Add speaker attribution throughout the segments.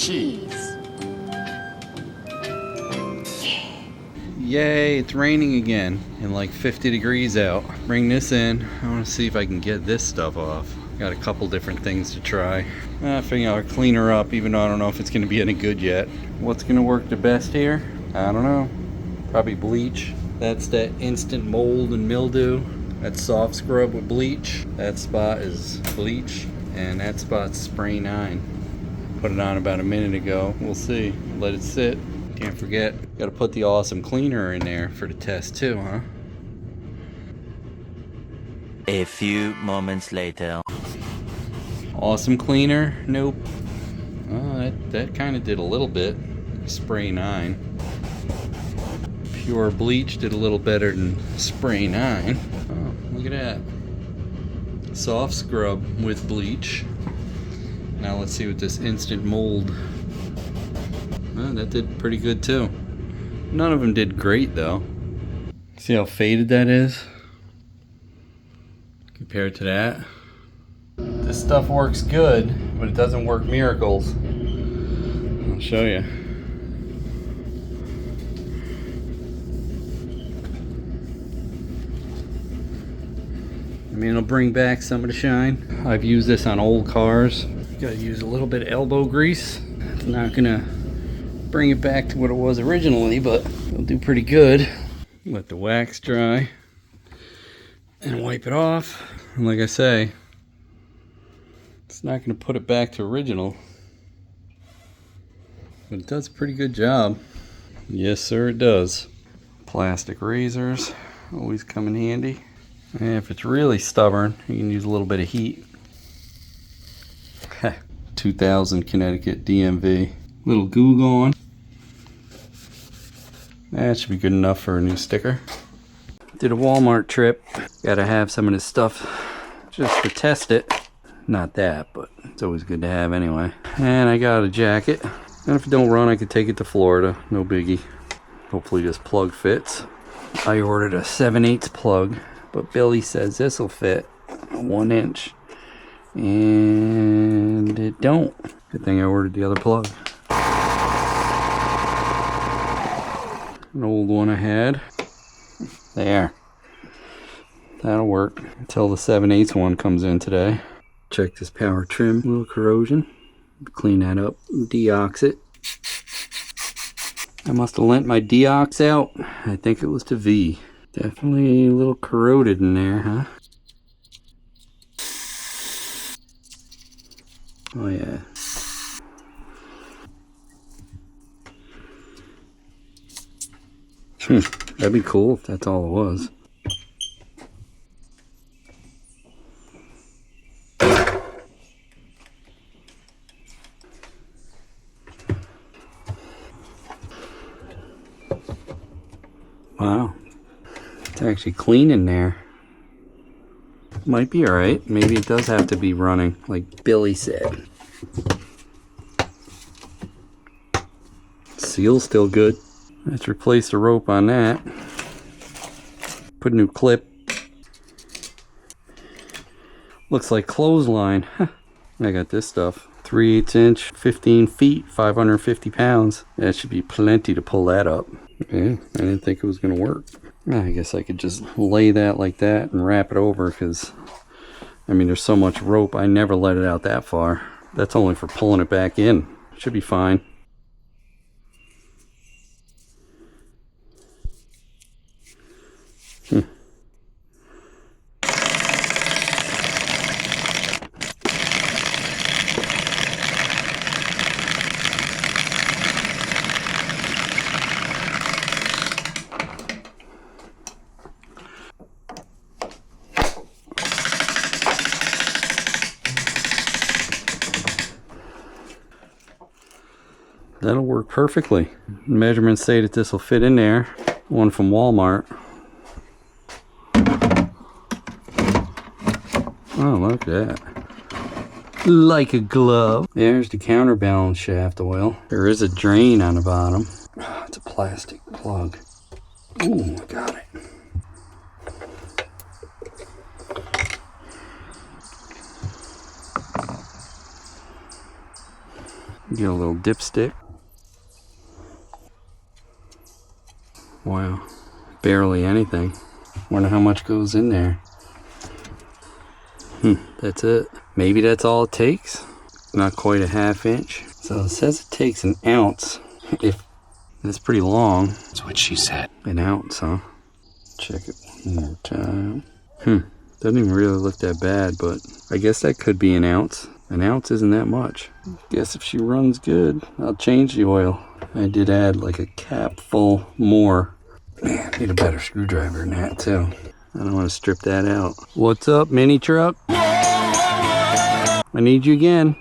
Speaker 1: MotoCheez.
Speaker 2: Yay, it's raining again and like 50 degrees out. Bring this in. I want to see if I can get this stuff off. Got a couple different things to try. I figure I'll clean her up, even though I don't know if it's going to be any good yet. What's going to work the best here? I don't know. Probably bleach. That's that instant mold and mildew. That's soft scrub with bleach. That spot is bleach. And that spot's spray 9. Put it on about a minute ago. We'll see. Let it sit. Can't forget, gotta put the awesome cleaner in there for the test too, huh?
Speaker 3: A few moments later.
Speaker 2: Awesome cleaner? Nope. Oh, that kind of did a little bit. Spray 9. Pure bleach did a little better than spray 9. Oh, look at that. Soft scrub with bleach. Now let's see what this instant mold. Oh, that did pretty good too. None of them did great though. See how faded that is compared to that? This stuff works good, but it doesn't work miracles. I'll show you. I mean, it'll bring back some of the shine. I've used this on old cars. Gotta use a little bit of elbow grease. It's not gonna bring it back to what it was originally, but it'll do pretty good. Let the wax dry and wipe it off. And like I say, it's not going to put it back to original, but it does a pretty good job. Yes sir, it does. Plastic razors always come in handy. And if it's really stubborn, you can use a little bit of heat. 2000 Connecticut DMV. Little goo gone. That should be good enough for a new sticker. Did a Walmart trip. Gotta have some of this stuff just to test it. Not that, but it's always good to have anyway. And I got a jacket. And if it don't run, I could take it to Florida. No biggie. Hopefully this plug fits. I ordered a 7/8 plug, but Billy says this will fit a 1 inch. And it don't. Good thing I ordered the other plug. An old one I had. There. That'll work until the 7/8 one comes in today. Check this power trim. A little corrosion. Clean that up. Deox it. I must have lent my deox out. I think it was to V. Definitely a little corroded in there, huh? Oh yeah. That'd be cool if that's all it was. Wow. It's actually clean in there. Might be alright. Maybe it does have to be running, like Billy said. Seal's still good. Let's replace the rope on that. Put a new clip. Looks like clothesline. I got this stuff. 3/8 inch, 15 feet, 550 pounds. That should be plenty to pull that up. Yeah, I didn't think it was going to work. I guess I could just lay that like that and wrap it over because, I mean, there's so much rope. I never let it out that far. That's only for pulling it back in. Should be fine. That'll work perfectly. Measurements say that this will fit in there. One from Walmart. Oh, look at that. Like a glove. There's the counterbalance shaft oil. There is a drain on the bottom. Oh, it's a plastic plug. Ooh, I got it. Get a little dipstick. Wow, barely anything. Wonder how much goes in there. That's it. Maybe that's all it takes. Not quite a half inch. So it says it takes an ounce. If it's pretty long.
Speaker 1: That's what she said.
Speaker 2: An ounce, huh? Check it one more time. Doesn't even really look that bad, but I guess that could be an ounce. An ounce isn't that much. Guess if she runs good, I'll change the oil. I did add like a cap full more. Man, I need a better screwdriver than that too. I don't want to strip that out. What's up, mini truck? I need you again.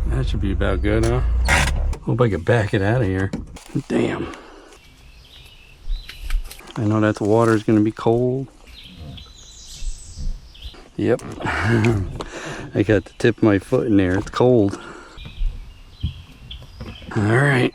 Speaker 2: That should be about good, huh? Hope I can back it out of here. Damn. I know that the water is going to be cold. Yep. I got the tip of my foot in there. It's cold. All right.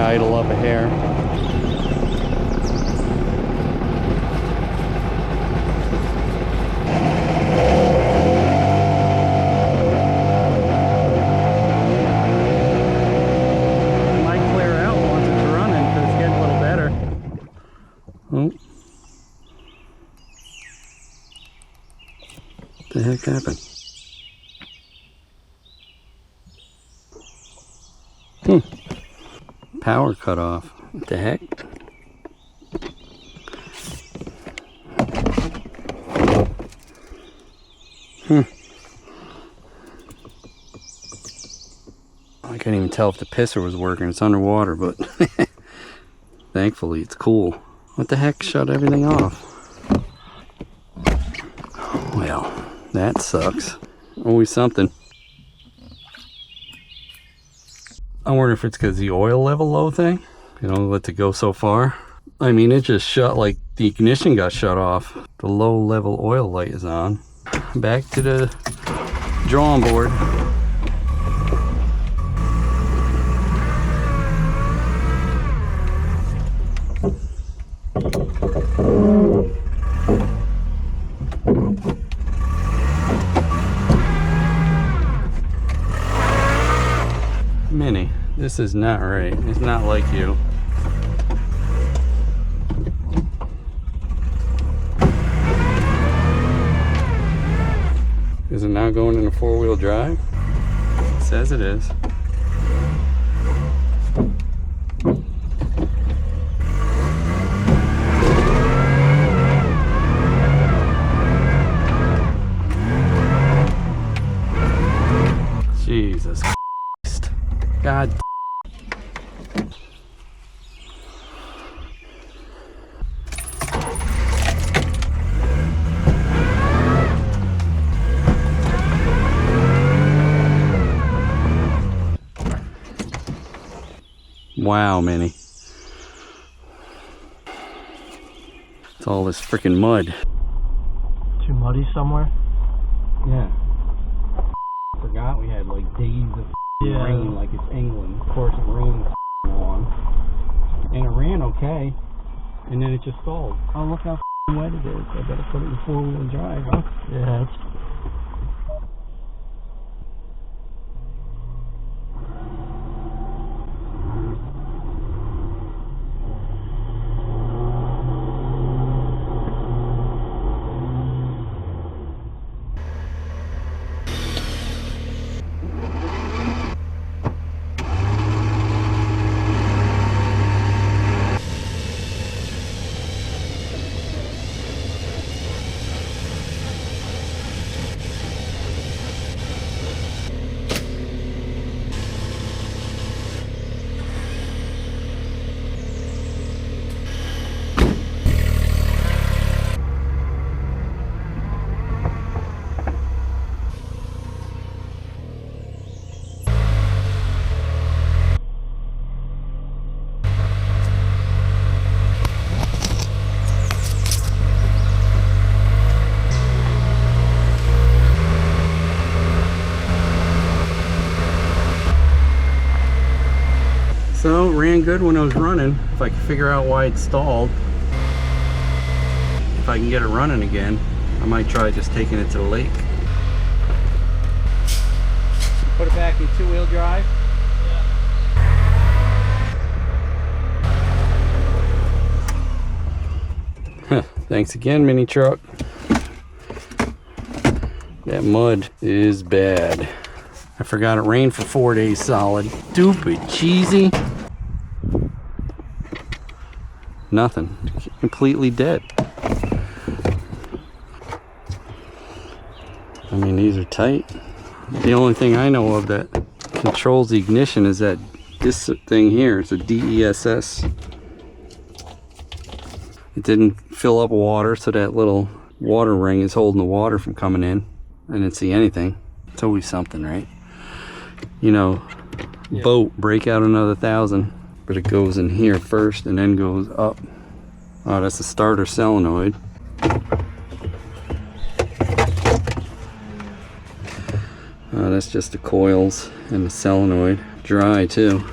Speaker 2: idle up a hair. It might clear out once it's running because it's getting a little better. Oh. What the heck happened? Power cut off. What the heck? I can't even tell if the pisser was working. It's underwater, but thankfully it's cool. What the heck shut everything off? Well, that sucks. Always something. I wonder if it's because the oil level low thing, you know, let it go so far. I mean, it just shut, like the ignition got shut off. The low level oil light is on. Back to the drawing board. Minnie, this is not right. It's not like you. Is it now going into four-wheel drive? It says it is. Jesus Christ. God. Wow, Minnie. It's all this freaking mud.
Speaker 1: Too muddy somewhere?
Speaker 2: Yeah. Forgot we had like days of rain like it's England. Of course it rained long. And it ran okay. And then it just stalled. Oh, look how wet it is. I better put it in four-wheel drive, huh?
Speaker 1: Yeah, it's...
Speaker 2: So, it ran good when I was running. If I can figure out why it stalled. If I can get it running again, I might try just taking it to the lake. Put it back in two-wheel drive. Yeah. Thanks again, mini truck. That mud is bad. I forgot it rained for 4 days solid. Stupid cheesy. Nothing. Completely dead. I mean, these are tight. The only thing I know of that controls the ignition is that this thing here. It's a DESS. It didn't fill up water, so that little water ring is holding the water from coming in. I didn't see anything. It's always something, right? You know, yeah. Boat, break out another 1,000, but it goes in here first and then goes up. Oh, that's the starter solenoid. Oh, that's just the coils and the solenoid. Dry too.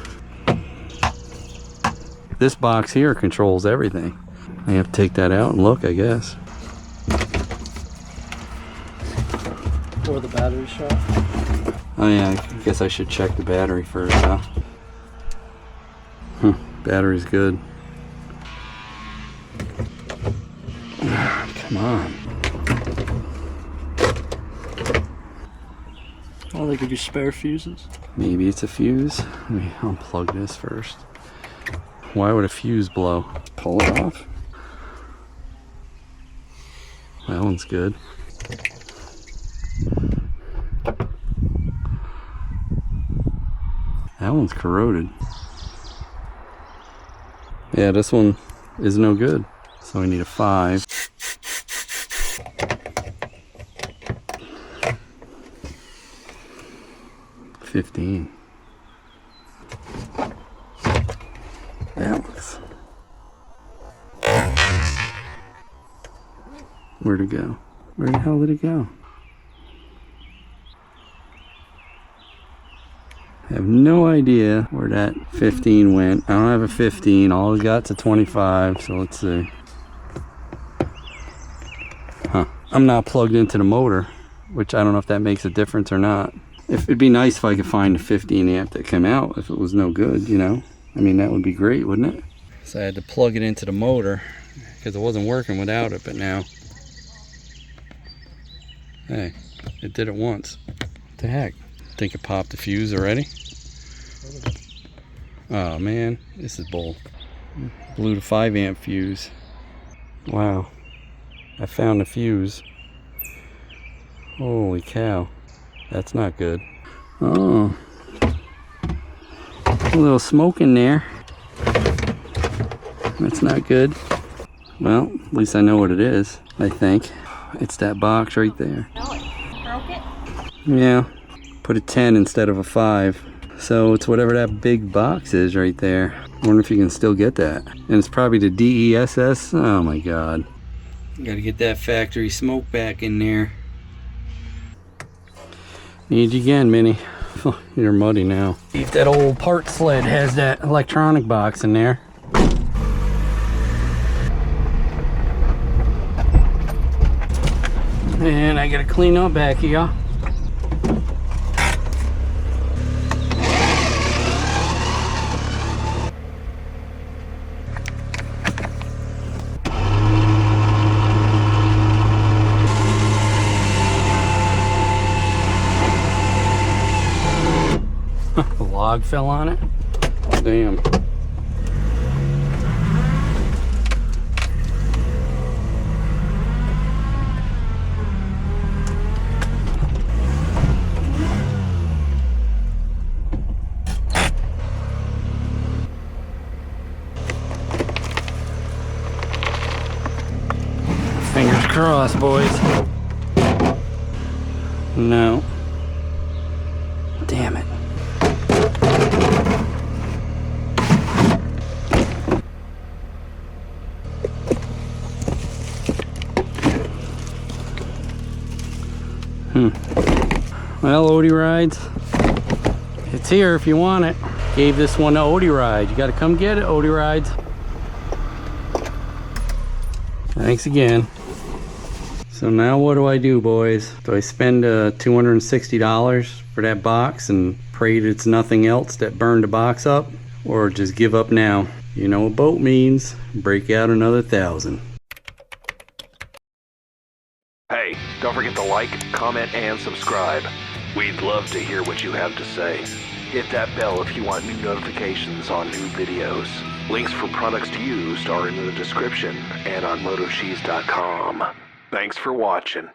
Speaker 2: This box here controls everything. I have to take that out and look, I guess.
Speaker 1: Or the battery shot.
Speaker 2: Oh yeah, I guess I should check the battery first, huh? Battery's good. Come on.
Speaker 1: Oh, they give you spare fuses?
Speaker 2: Maybe it's a fuse. Let me unplug this first. Why would a fuse blow? Pull it off. That one's good. That one's corroded. Yeah, this one is no good. So we need a 5. $15. That looks. Where'd it go? Where the hell did it go? I have no idea where that 15 went. I don't have a 15. All we got's a 25. So let's see. Huh. I'm not plugged into the motor, which I don't know if that makes a difference or not. If it'd be nice if I could find a 15 amp that came out if it was no good, you know. I mean, that would be great, wouldn't it? So I had to plug it into the motor because it wasn't working without it, but now, hey, it did it once. What the heck? Think it popped the fuse already? Oh man, this is bull. Blew the 5 amp fuse. Wow, I found the fuse. Holy cow, that's not good. Oh, a little smoke in there. That's not good. Well, at least I know what it is, I think. It's that box right there.
Speaker 4: Broke it?
Speaker 2: Yeah, put a 10 instead of a 5. So it's whatever that big box is right there. I wonder if you can still get that. And it's probably the DESS. Oh my god. Gotta get that factory smoke back in there. Need you again, Minnie. Oh, you're muddy now. If that old part sled has that electronic box in there. And I gotta clean up back here. The log fell on it. Damn. Fingers crossed, boys. No. Damn it. Well, Odie Rides, it's here if you want it. Gave this one to Odie Ride. You gotta come get it, Odie Rides. Thanks again. So now what do I do, boys? Do I spend $260 for that box and pray that it's nothing else that burned the box up? Or just give up now? You know what boat means. Break out another 1,000.
Speaker 5: Hey, don't forget to like, comment, and subscribe. We'd love to hear what you have to say. Hit that bell if you want new notifications on new videos. Links for products to use are in the description and on MotoCheez.com. Thanks for watching.